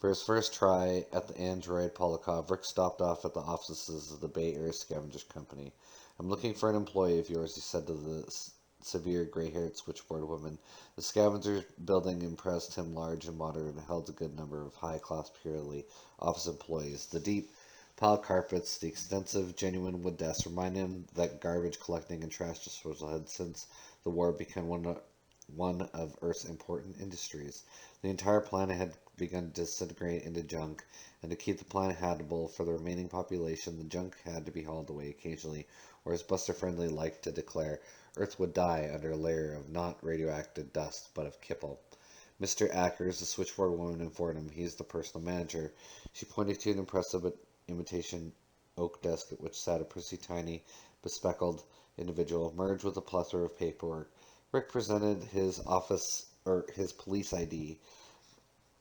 For his first try at the android Polakov, Rick stopped off at the offices of the Bay Area Scavengers Company. "I'm looking for an employee of yours," he said to the severe gray-haired switchboard woman. The Scavengers building impressed him, large and modern, and held a good number of high-class purely office employees. The deep piled carpets, the extensive genuine wood desks reminded him that garbage collecting and trash disposal had since the war become one of Earth's important industries. The entire planet had begun to disintegrate into junk, and to keep the planet habitable for the remaining population, the junk had to be hauled away occasionally, or as Buster Friendly liked to declare, Earth would die under a layer of not radioactive dust, but of kipple. "Mr. Ackers," the switchboard woman informed him. "He is the personal manager." She pointed to an impressive imitation oak desk at which sat a pretty tiny, bespectacled individual, merged with a plethora of paperwork. Rick presented his police ID.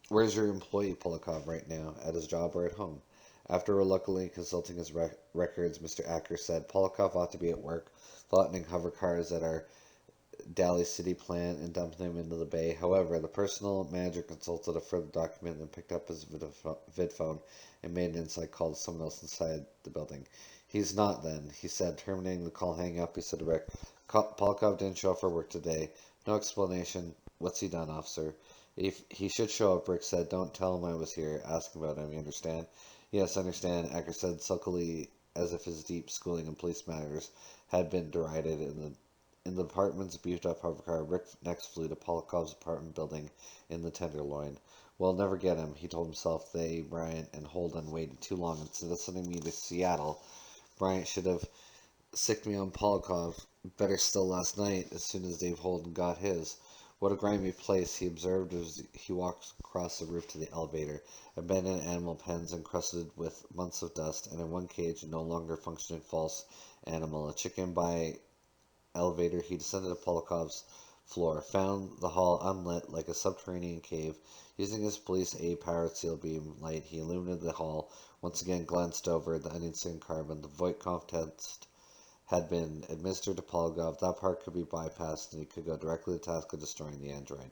"Where's your employee, Polakov, right now? At his job or at home?" After reluctantly consulting his records, Mr. Acker said, "Polakov ought to be at work, flattening hover cars at our Daly City plant and dumping them into the bay. However, the personal manager consulted a further document and picked up his vidphone and made an inside call to someone else inside the building. He's not, then," he said, terminating the call. Hanging up, he said to Rick, "Polakov didn't show up for work today. No explanation. What's he done, officer?" "If he should show up," Rick said. "Don't tell him I was here. Ask about him, you understand?" "Yes, I understand," Acker said sulkily, as if his deep schooling in police matters had been derided. In the department's beefed-up hover car, Rick next flew to Polakov's apartment building in the Tenderloin. "We'll never get him," he told himself. "They, Bryant, and Holden waited too long. Instead of sending me to Seattle, Bryant should have sicked me on Polakov. Better still, last night, as soon as Dave Holden got his." "What a grimy place," he observed as he walked across the roof to the elevator. Abandoned animal pens encrusted with months of dust, and in one cage a no longer functioning false animal, a chicken. By elevator, he descended to Polakov's floor, found the hall unlit like a subterranean cave. Using his police A-powered seal beam light, he illuminated the hall, once again glanced over the unseen carbon. The Voight-Kampff test had been administered to Polakov. That part could be bypassed, and he could go directly to the task of destroying the android.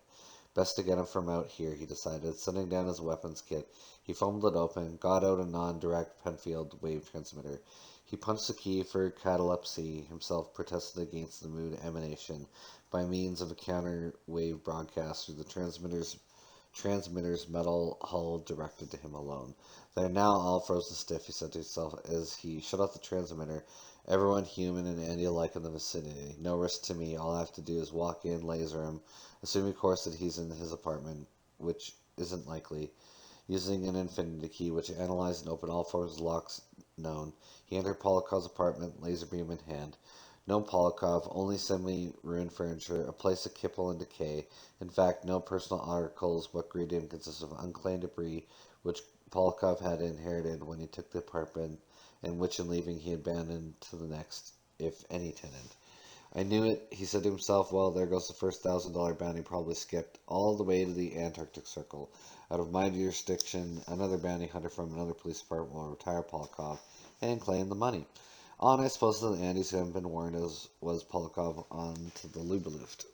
Best to get him from out here, he decided. Setting down his weapons kit, he fumbled it open, got out a non-direct Penfield wave transmitter. He punched the key for catalepsy, himself protested against the mood emanation by means of a counter-wave broadcast through the transmitter's metal hull directed to him alone. "They're now all frozen stiff," he said to himself as he shut off the transmitter. "Everyone human and Andy alike in the vicinity. No risk to me. All I have to do is walk in, laser him, assuming of course that he's in his apartment, which isn't likely." Using an infinity key, which analyzed and opened all four of his locks known, he entered Polakov's apartment, laser beam in hand. No Polakov, only semi-ruined furniture, a place of kipple and decay. In fact, no personal articles. What greeted him consisted of unclaimed debris, which Polakov had inherited when he took the apartment, and which in leaving he abandoned to the next, if any, tenant. "I knew it," he said to himself. "Well, there goes the first $1,000 bounty, probably skipped all the way to the Antarctic Circle. Out of my jurisdiction, another bounty hunter from another police department will retire Polakov and claim the money. On, I suppose, to the Andes who haven't been warned, as was Polakov, on to the Luberluft."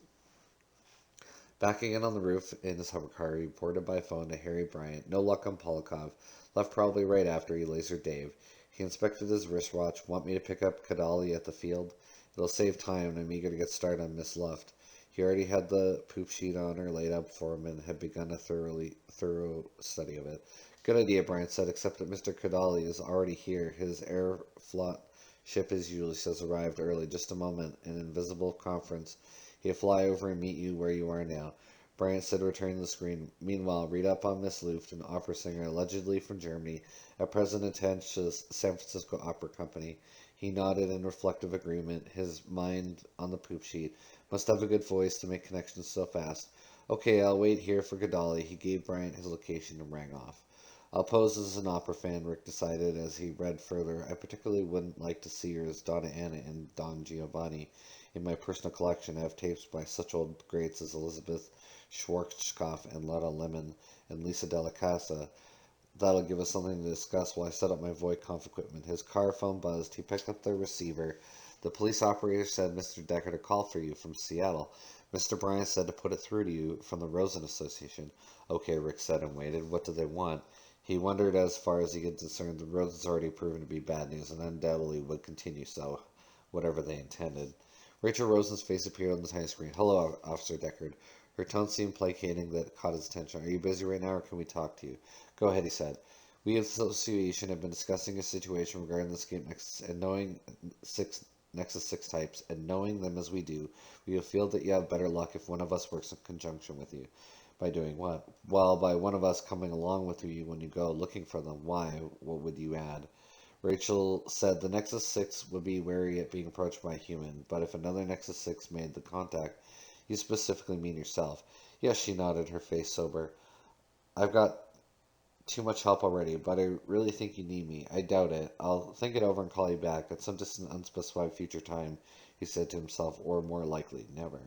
Back again on the roof in his hover car, he reported by phone to Harry Bryant. No luck on Polakov. Left probably right after he lasered Dave. He inspected his wristwatch. "Want me to pick up Kadali at the field? It'll save time, and I'm eager to get started on Miss Luft." He already had the poop sheet on her laid up for him and had begun a thorough study of it. "Good idea," Bryant said, "except that Mr. Kadali is already here. His Aeroflot ship, as usually says, arrived early. Just a moment. An invisible conference. He'll fly over and meet you where you are now." Bryant said, returning to the screen. "Meanwhile, read up on Miss Luft, an opera singer allegedly from Germany, at present attached to the San Francisco Opera Company." He nodded in reflective agreement, his mind on the poop sheet. Must have a good voice to make connections so fast. "Okay, I'll wait here for Gadali." He gave Bryant his location and rang off. "I'll pose as an opera fan," Rick decided as he read further. "I particularly wouldn't like to see her as Donna Anna and Don Giovanni. In my personal collection, I have tapes by such old greats as Elizabeth Schwarzkopf and Lotta Lemon and Lisa Della Casa. That'll give us something to discuss while I set up my Voight-Kampff equipment." His car phone buzzed. He picked up the receiver. The police operator said, "Mr. Decker to call for you from Seattle." Mr. Bryant said to put it through to you from the Rosen Association. Okay, Rick said and waited. What did they want? He wondered as far as he could discern the Rosens already proven to be bad news and undoubtedly would continue so, whatever they intended. Rachel Rosen's face appeared on the tiny screen. Hello, Officer Deckard. Her tone seemed placating that caught his attention. Are you busy right now or can we talk to you? Go ahead, he said. We of the association have been discussing a situation regarding the escape nexus and knowing Nexus 6 types, and knowing them as we do, we feel that you have better luck if one of us works in conjunction with you. By doing what? Well, by one of us coming along with you when you go looking for them. Why? What would you add? Rachel said the Nexus 6 would be wary at being approached by a human, but if another Nexus 6 made the contact, you specifically mean yourself. Yes, she nodded, her face sober. I've got too much help already, but I really think you need me. I doubt it. I'll think it over and call you back at some distant, unspecified future time, he said to himself, or more likely, never.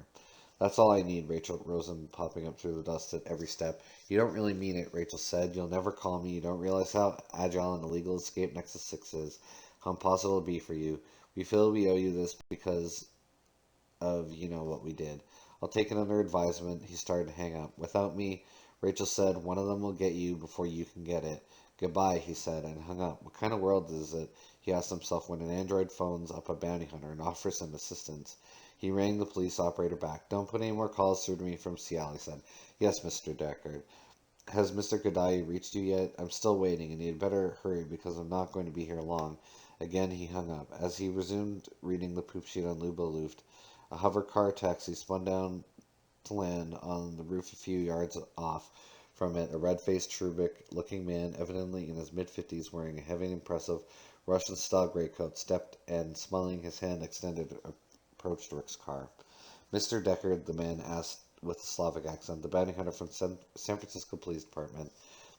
That's all I need, Rachel Rosen popping up through the dust at every step. You don't really mean it, Rachel said. You'll never call me. You don't realize how agile and illegal escape Nexus 6 is, how impossible it'll be for you. We feel we owe you this because of, what we did. I'll take it under advisement. He started to hang up. Without me, Rachel said, one of them will get you before you can get it. Goodbye, he said, and hung up. What kind of world is it? He asked himself when an android phones up a bounty hunter and offers him assistance. He rang the police operator back. Don't put any more calls through to me from Seattle, he said. Yes, Mr. Deckard. Has Mr. Godai reached you yet? I'm still waiting, and you'd better hurry because I'm not going to be here long. Again, he hung up. As he resumed reading the poop sheet on Luba Luft, a hover car taxi spun down to land on the roof a few yards off from it. A red-faced, cherubic-looking man, evidently in his mid-50s, wearing a heavy and impressive Russian-style greatcoat, stepped and, smiling, his hand extended, approached Rick's car. Mr. Deckard, the man asked with a Slavic accent, the bounty hunter from San Francisco Police Department.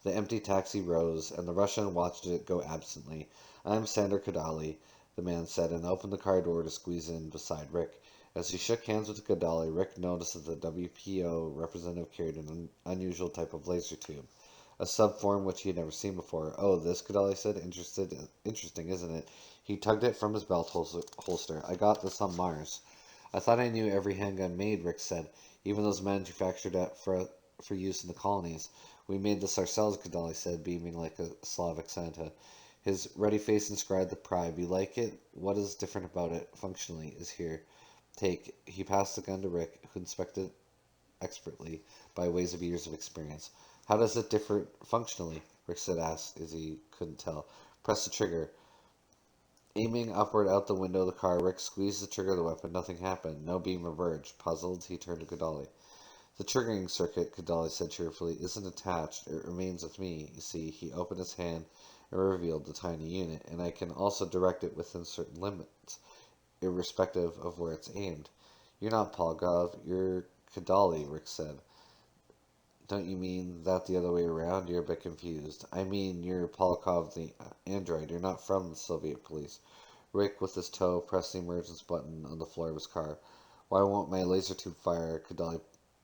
The empty taxi rose, and the Russian watched it go absently. I'm Sander Kadali, the man said, and opened the car door to squeeze in beside Rick. As he shook hands with Kadali, Rick noticed that the WPO representative carried an unusual type of laser tube, a subform which he had never seen before. Oh, this, Kadali said. Interesting, isn't it? He tugged it from his belt holster. I got this on Mars. I thought I knew every handgun made, Rick said, even those manufactured for use in the colonies. We made this ourselves, Kadali said, beaming like a Slavic Santa. His ruddy face inscribed the pride. You like it? What is different about it, functionally, is here. Take. He passed the gun to Rick, who inspected it expertly by ways of years of experience. How does it differ functionally? Rick said, asked, as he couldn't tell. Press the trigger. Aiming upward out the window of the car, Rick squeezed the trigger of the weapon. Nothing happened. No beam emerged. Puzzled, he turned to Kadali. The triggering circuit, Kadali said cheerfully, isn't attached. It remains with me. You see, he opened his hand and revealed the tiny unit, and I can also direct it within certain limits, irrespective of where it's aimed. You're not Polgov, you're Kadali, Rick said. Don't you mean that the other way around? You're a bit confused. I mean, you're Polakov the android. You're not from the Soviet police. Rick, with his toe, pressed the emergence button on the floor of his car. Why won't my laser tube fire? Kadali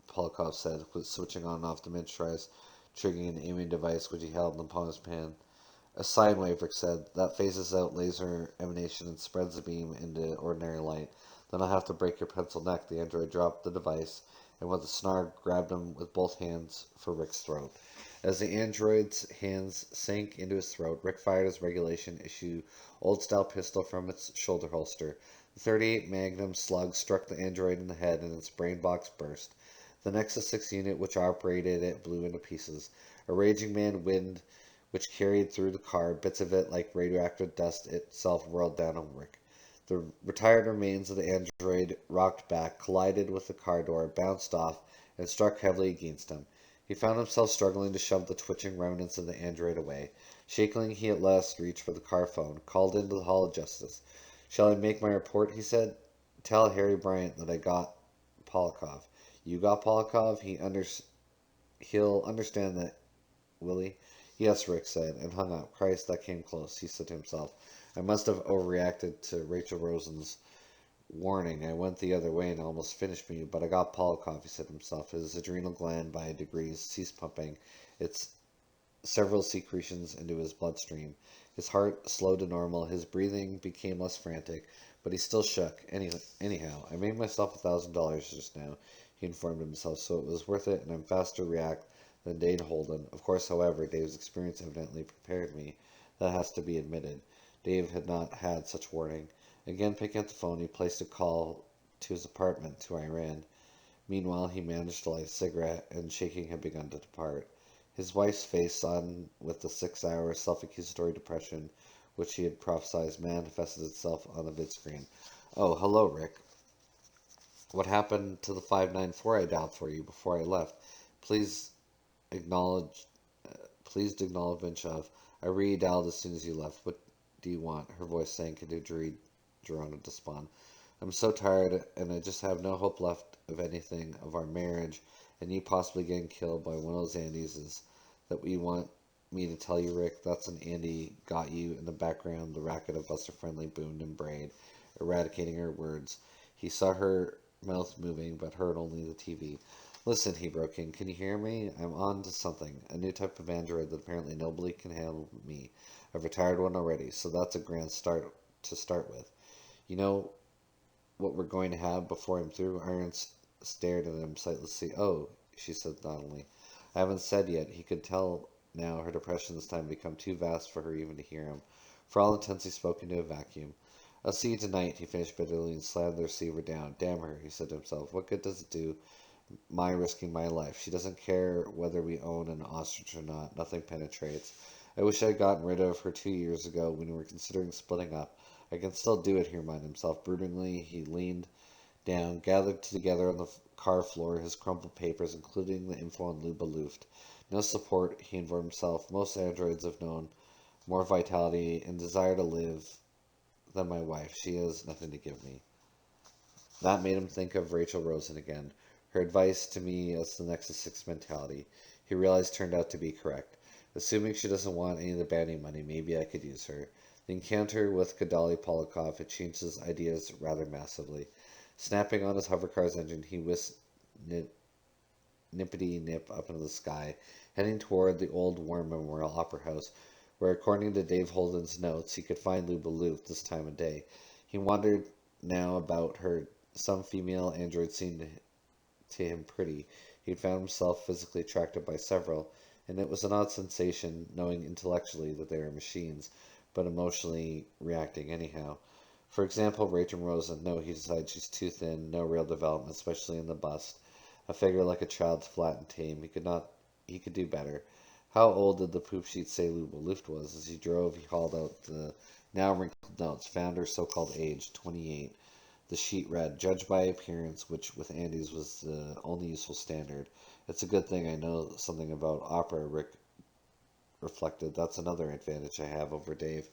Polakov said, switching on and off the miniaturized triggering and aiming device which he held in the palm of his hand. A sine wave, Rick said, that phases out laser emanation and spreads the beam into ordinary light. Then I'll have to break your pencil neck. The android dropped the device and with a snarl grabbed him with both hands for Rick's throat. As the android's hands sank into his throat, Rick fired his regulation issue old-style pistol from its shoulder holster. The 38 Magnum slug struck the android in the head and its brain box burst. The Nexus 6 unit which operated it blew into pieces. A raging mad wind which carried through the car, bits of it like radioactive dust itself whirled down on Rick. The retired remains of the android rocked back, collided with the car door, bounced off, and struck heavily against him. He found himself struggling to shove the twitching remnants of the android away. Shakily, he at last reached for the car phone, called into the Hall of Justice. Shall I make my report? He said. Tell Harry Bryant that I got Polakov. You got Polakov? He'll understand that, will he? Yes, Rick said, and hung up. Christ, that came close, he said to himself. I must have overreacted to Rachel Rosen's warning. I went the other way and almost finished me, but I got Polakov, he said to himself. His adrenal gland, by degrees, ceased pumping its several secretions into his bloodstream. His heart slowed to normal. His breathing became less frantic, but he still shook. Anyhow, I made myself $1,000 just now. he informed himself, so it was worth it, and I'm faster to react than Dane Holden. Of course, however, Dave's experience evidently prepared me. That has to be admitted. Dave had not had such warning. Again picking up the phone, he placed a call to his apartment, to Iran. Meanwhile, he managed to light a cigarette, and shaking had begun to depart. His wife's face, on with the 6-hour self-accusatory depression which he had prophesied, manifested itself on the vidscreen. Oh, hello, Rick. What happened to the 594 I dialed for you before I left? Please acknowledge, pleased acknowledgement of. I redialed as soon as you left. What do you want? Her voice sank into Gerona despond. I'm so tired, and I just have no hope left of anything, of our marriage, and you possibly getting killed by one of those Andys. Is that what you want me to tell you, Rick? That's an Andy got you. In the background, the racket of Buster Friendly boomed and brayed, eradicating her words. He saw her mouth moving, but heard only the TV. Listen, he broke in. Can you hear me? I'm on to something. A new type of android that apparently nobody can handle me. I've retired one already, so that's a grand start to start with. You know what we're going to have before I'm through? Iron stared at him sightlessly. Oh, she said thoughtfully. I haven't said yet. He could tell now her depression this time had become too vast for her even to hear him. For all intents, he spoke into a vacuum. I'll see you tonight, he finished bitterly and slammed the receiver down. Damn her, he said to himself. What good does it do my risking my life? She doesn't care whether we own an ostrich or not. Nothing penetrates. I wish I had gotten rid of her 2 years ago when we were considering splitting up. I can still do it, he reminded himself. Broodingly, he leaned down, gathered together on the car floor his crumpled papers, including the info on Luba Luft. No support, he informed himself. Most androids have known more vitality and desire to live than my wife. She has nothing to give me. That made him think of Rachel Rosen again. Her advice to me as the Nexus 6 mentality, he realized, turned out to be correct. Assuming she doesn't want any of the bounty money, maybe I could use her. The encounter with Kadali Polakov had changed his ideas rather massively. Snapping on his hovercar's engine, he whisked nippity-nip up into the sky, heading toward the old War Memorial Opera House, where, according to Dave Holden's notes, he could find Luba Luft this time of day. He wondered now about her. Some female androids seemed to him pretty. He had found himself physically attracted by several, and it was an odd sensation, knowing intellectually that they were machines, but emotionally reacting anyhow. For example, Rachel Rosen. No, he decided, she's too thin, no real development, especially in the bust. A figure like a child's, flat and tame. He could do better. How old did the poop sheet say Luba Luft was? As he drove, he hauled out the now wrinkled notes, found her so-called age, 28. The sheet read, judged by appearance, which with Andy's was the only useful standard. It's a good thing I know something about opera, Rick reflected. That's another advantage I have over Dave.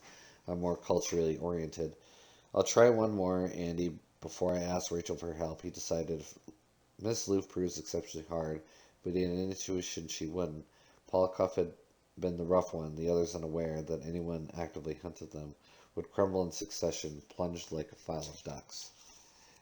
I'm more culturally oriented. I'll try one more, Andy, before I ask Rachel for help. He decided if Miss Luft proves exceptionally hard, but he had an intuition she wouldn't. Polakov had been the rough one, the others unaware that anyone actively hunted them, would crumble in succession, plunged like a file of ducks.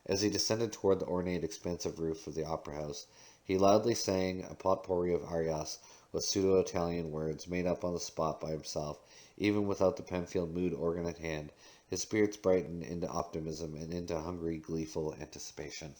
As he descended toward the ornate, expansive roof of the opera house, he loudly sang a potpourri of arias with pseudo-Italian words made up on the spot by himself, even without the Penfield mood organ at hand. His spirits brightened into optimism and into hungry, gleeful anticipation.